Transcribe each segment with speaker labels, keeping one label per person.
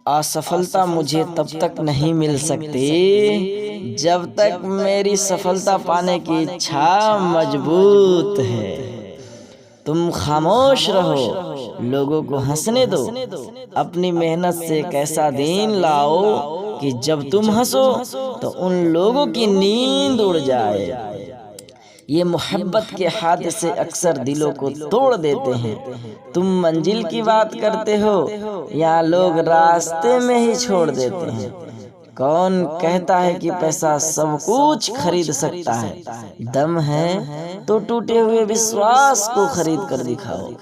Speaker 1: असफलता मुझे तब तक नहीं मिल सकती जब तक मेरी सफलता पाने की इच्छा मजबूत है। तुम खामोश रहो, लोगों को हंसने दो। अपनी मेहनत से एक ऐसा दिन लाओ कि जब तुम हंसो तो उन लोगों की नींद उड़ जाए। ये मोहब्बत के हादसे अक्सर दिलों को तोड़ देते हैं। तुम मंजिल की बात करते हो, यहाँ लोग रास्ते में ही छोड़ देते हैं। कौन कहता है कि पैसा सब कुछ खरीद सकता है? दम है तो टूटे हुए विश्वास को खरीद कर दिखाओ।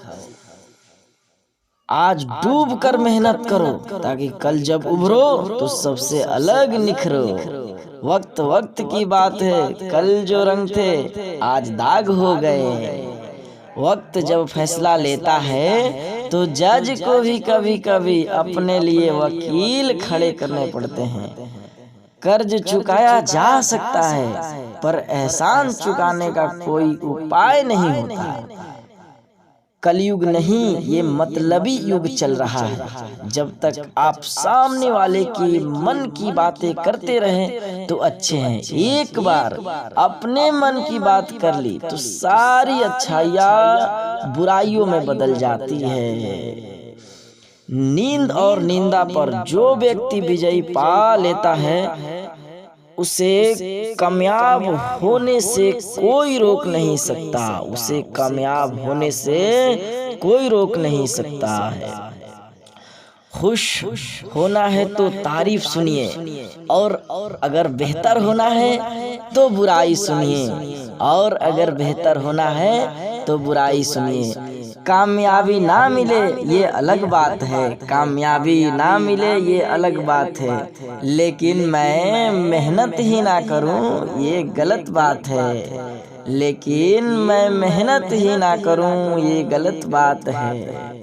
Speaker 1: आज डूब कर मेहनत करो ताकि कल जब उभरो तो सबसे अलग निखरो। वक्त वक्त की बात है, कल जो रंग थे आज दाग हो गए। वक्त जब फैसला लेता है तो जज को भी कभी कभी अपने लिए वकील खड़े करने पड़ते हैं। कर्ज चुकाया जा सकता है पर एहसान चुकाने का कोई उपाय नहीं होता। कलयुग नहीं, ये मतलबी युग चल रहा है। जब तक आप सामने वाले की मन की बातें करते रहें तो अच्छे हैं। एक बार अपने मन की बात कर ली तो सारी अच्छाइयाँ बुराइयों में बदल जाती है। नींद और निंदा पर जो व्यक्ति विजयी पा लेता है उसे कामयाब होने से कोई रोक नहीं सकता। उसे कामयाब होने से कोई रोक नहीं सकता है। खुश होना है तो तारीफ सुनिए, और अगर बेहतर होना है तो बुराई सुनिए, और अगर बेहतर होना है तो बुराई सुनिए। कामयाबी ना मिले ये अलग बात है, कामयाबी ना मिले ये अलग बात है, लेकिन मैं मेहनत ही ना करूं ये गलत बात है। लेकिन मैं मेहनत ही ना करूं ये गलत बात है।